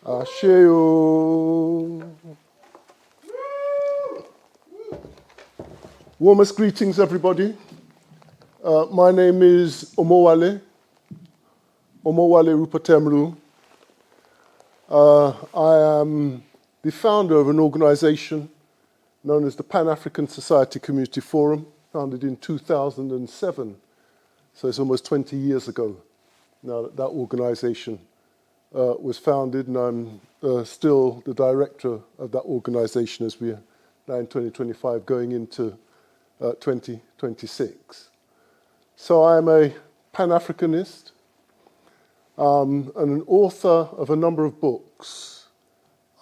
Asheo. Warmest greetings, everybody. My name is Omowale Ru Pert-em-Hru. I am the founder of an organization known as the Pan-African Society Community Forum, founded in 2007. So it's almost 20 years ago now that organization was founded, and I'm still the director of that organization as we are now in 2025 going into 2026. So I'm a Pan-Africanist and an author of a number of books.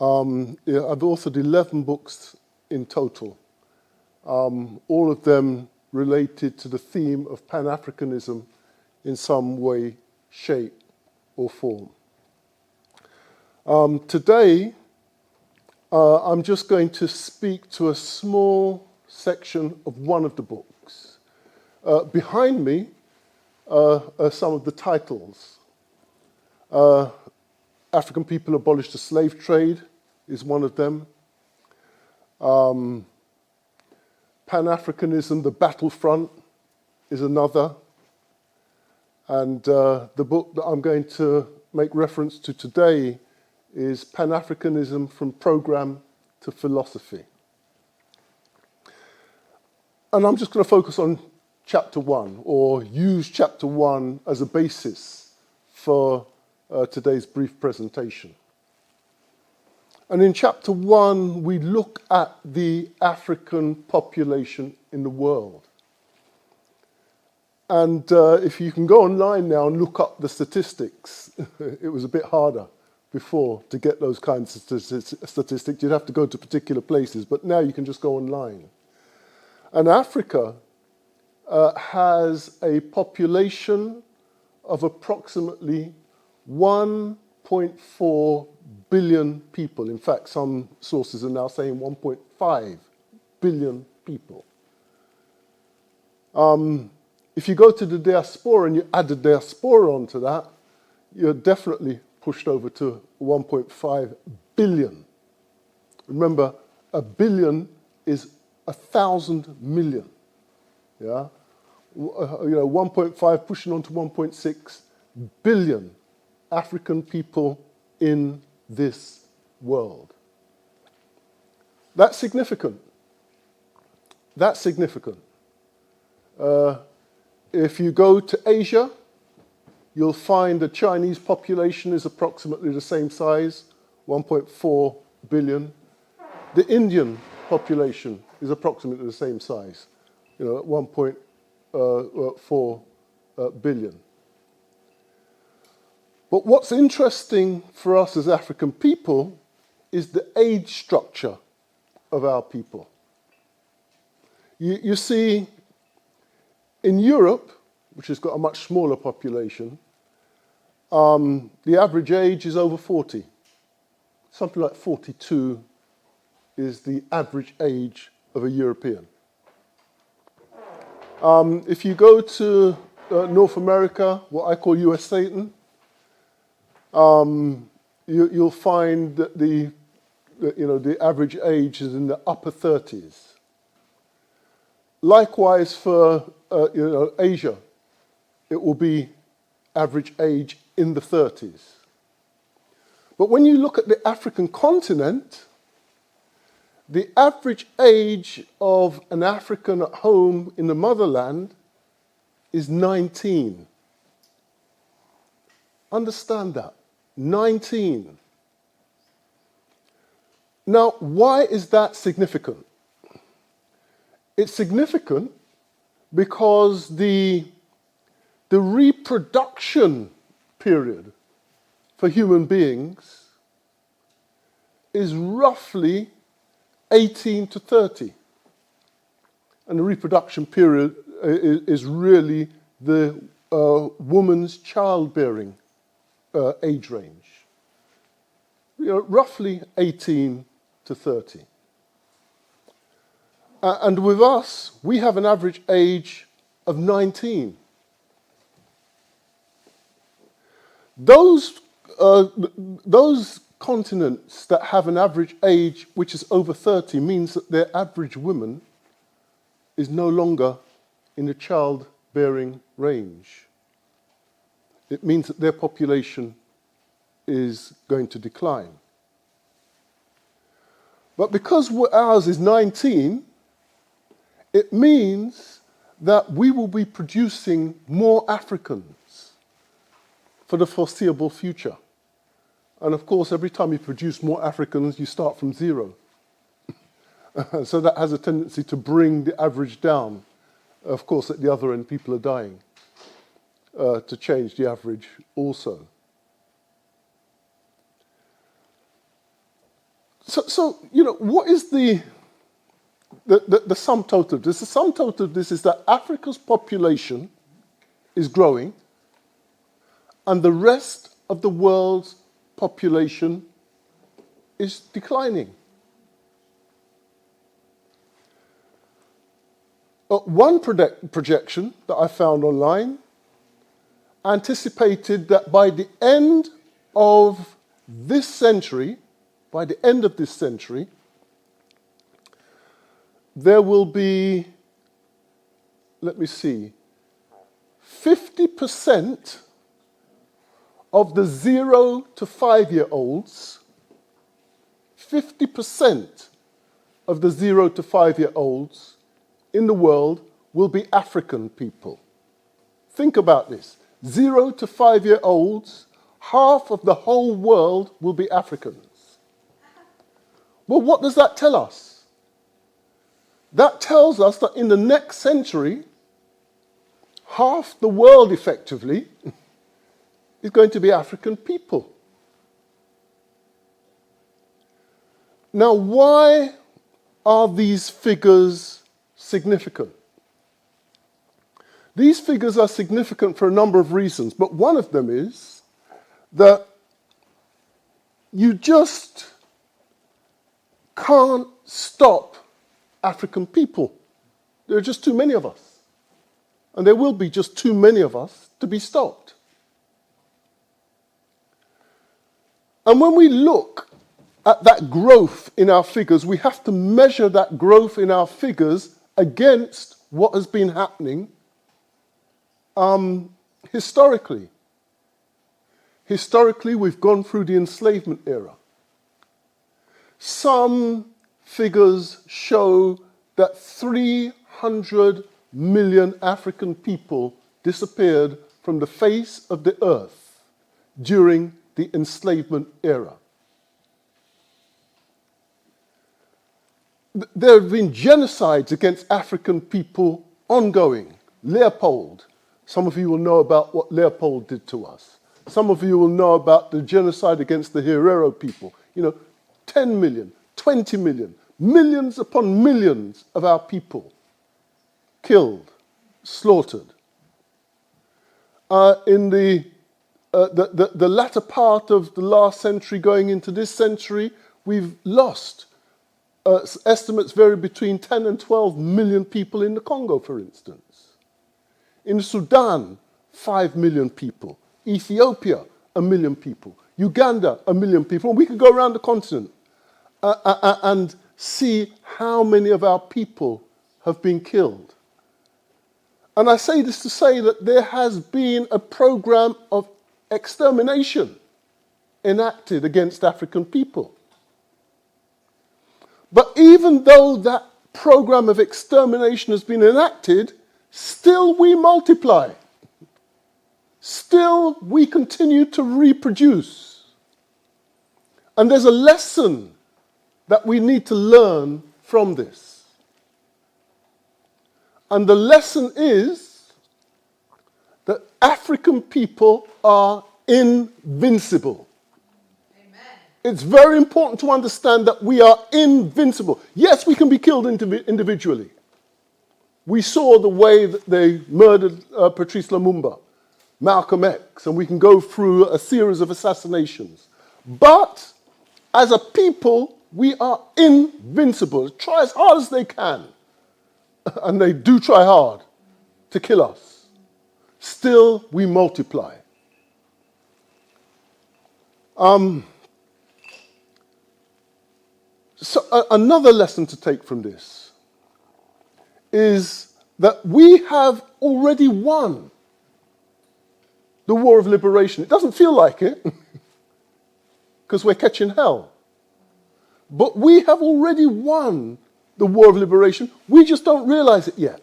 I've authored 11 books in total, all of them related to the theme of Pan-Africanism in some way, shape, or form. Today, I'm just going to speak to a small section of one of the books. Behind me are some of the titles. African People Abolished the Slave Trade is one of them. Pan-Africanism, the Battlefront is another. And the book that I'm going to make reference to today is Pan-Africanism from Program to Philosophy. And I'm just going to focus on chapter 1, or use chapter 1 as a basis for today's brief presentation. And in chapter 1, we look at the African population in the world. And if you can go online now and look up the statistics, it was a bit harder before to get those kinds of statistics. You'd have to go to particular places, but now you can just go online. And Africa has a population of approximately 1.4 billion people. In fact, some sources are now saying 1.5 billion people. If you go to the diaspora and you add the diaspora onto that, you're definitely pushed over to 1.5 billion. Remember, a billion is 1,000 million. Yeah, 1.5 pushing on to 1.6 billion African people in this world. That's significant. That's significant. If you go to Asia, you'll find the Chinese population is approximately the same size, 1.4 billion. The Indian population is approximately the same size, at 1.4 billion. But what's interesting for us as African people is the age structure of our people. You see, in Europe, which has got a much smaller population, the average age is over 40. Something like 42 is the average age of a European. If you go to North America, what I call US Satan, you'll find that the average age is in the upper 30s. Likewise for Asia, it will be average age in the 30s. But when you look at the African continent, the average age of an African at home in the motherland is 19. Understand that. 19. Now, why is that significant? It's significant because the reproduction period for human beings is roughly 18 to 30. And the reproduction period is really the woman's childbearing age range. Roughly 18 to 30. And with us, we have an average age of 19. Those continents that have an average age which is over 30 means that their average woman is no longer in the childbearing range. It means that their population is going to decline. But because ours is 19, it means that we will be producing more Africans for the foreseeable future. And of course, every time you produce more Africans, you start from zero. So that has a tendency to bring the average down. Of course, at the other end, people are dying to change the average also. So you know, what is the sum total of this? The sum total of this is that Africa's population is growing and the rest of the world's population is declining. One projection that I found online anticipated that by the end of this century, there will be, 50% of the 0 to 5-year-olds, 50% of the 0 to 5-year-olds in the world will be African people. Think about this. 0 to 5-year-olds, half of the whole world will be Africans. Well, what does that tell us? That tells us that in the next century, half the world effectively is going to be African people. Now, why are these figures significant? These figures are significant for a number of reasons, but one of them is that you just can't stop African people. There are just too many of us. And there will be just too many of us to be stopped. And when we look at that growth in our figures, we have to measure that growth in our figures against what has been happening historically. Historically, we've gone through the enslavement era. Some figures show that 300 million African people disappeared from the face of the earth during the enslavement era. There have been genocides against African people ongoing. Leopold, some of you will know about what Leopold did to us. Some of you will know about the genocide against the Herero people. 10 million, 20 million, millions upon millions of our people killed, slaughtered. In the latter part of the last century going into this century, we've lost estimates vary between 10 and 12 million people in the Congo, for instance. In Sudan, 5 million people. Ethiopia, 1 million people. Uganda, 1 million people. And we could go around the continent and see how many of our people have been killed. And I say this to say that there has been a program of extermination enacted against African people. But even though that program of extermination has been enacted, still we multiply. Still we continue to reproduce. And there's a lesson that we need to learn from this. And the lesson is that African people are invincible. Amen. It's very important to understand that we are invincible. Yes, we can be killed individually. We saw the way that they murdered Patrice Lumumba, Malcolm X, and we can go through a series of assassinations. But as a people, we are invincible. Try as hard as they can. And they do try hard to kill us. Still, we multiply. So another lesson to take from this is that we have already won the war of liberation. It doesn't feel like it because we're catching hell. But we have already won the war of liberation. We just don't realize it yet.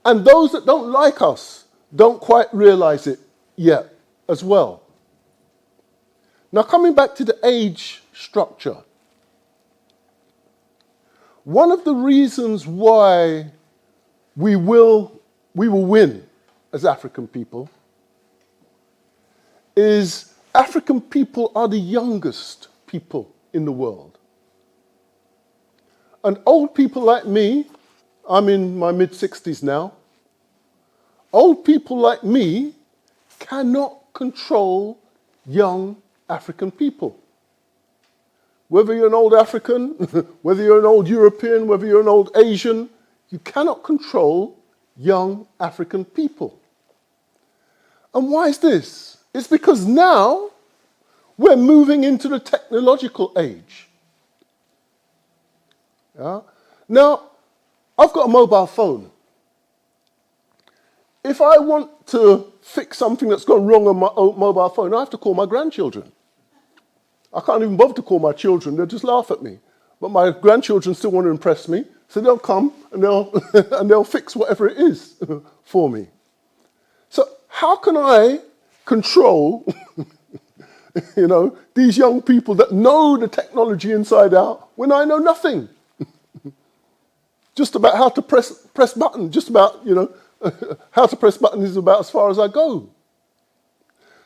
And those that don't like us don't quite realize it yet as well. Now, coming back to the age structure, one of the reasons why we will win as African people is African people are the youngest people in the world. And old people like me, I'm in my mid-60s now, old people like me cannot control young African people. Whether you're an old African, whether you're an old European, whether you're an old Asian, you cannot control young African people. And why is this? It's because now we're moving into the technological age. Yeah? Now, I've got a mobile phone. If I want to fix something that's gone wrong on my mobile phone, I have to call my grandchildren. I can't even bother to call my children, they'll just laugh at me. But my grandchildren still want to impress me, so they'll come and they'll fix whatever it is for me. So how can I control these young people that know the technology inside out when I know nothing? Just about how to press button, just about, how to press button is about as far as I go.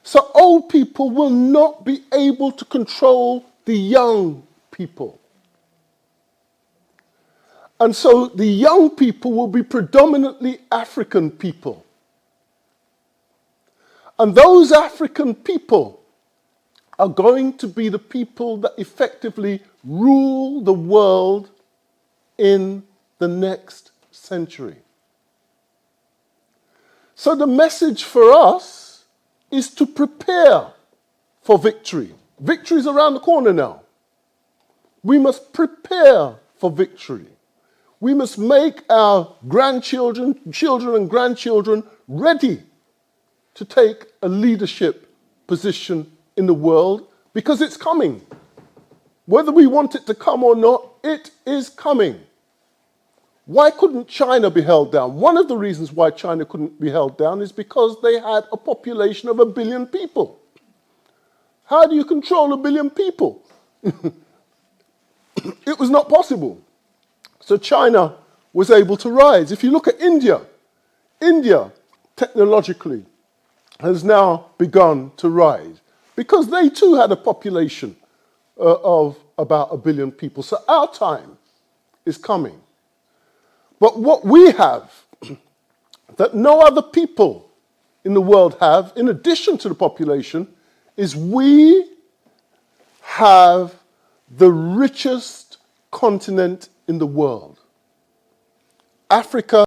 So old people will not be able to control the young people. And so the young people will be predominantly African people. And those African people are going to be the people that effectively rule the world in the next century. So the message for us is to prepare for victory. Victory is around the corner now. We must prepare for victory. We must make our grandchildren, children and grandchildren ready to take a leadership position in the world because it's coming. Whether we want it to come or not, it is coming. Why couldn't China be held down? One of the reasons why China couldn't be held down is because they had a population of 1 billion people. How do you control 1 billion people? It was not possible. So China was able to rise. If you look at India, India technologically has now begun to rise because they too had a population of about 1 billion people. So our time is coming. But what we have that no other people in the world have, in addition to the population, is we have the richest continent in the world. Africa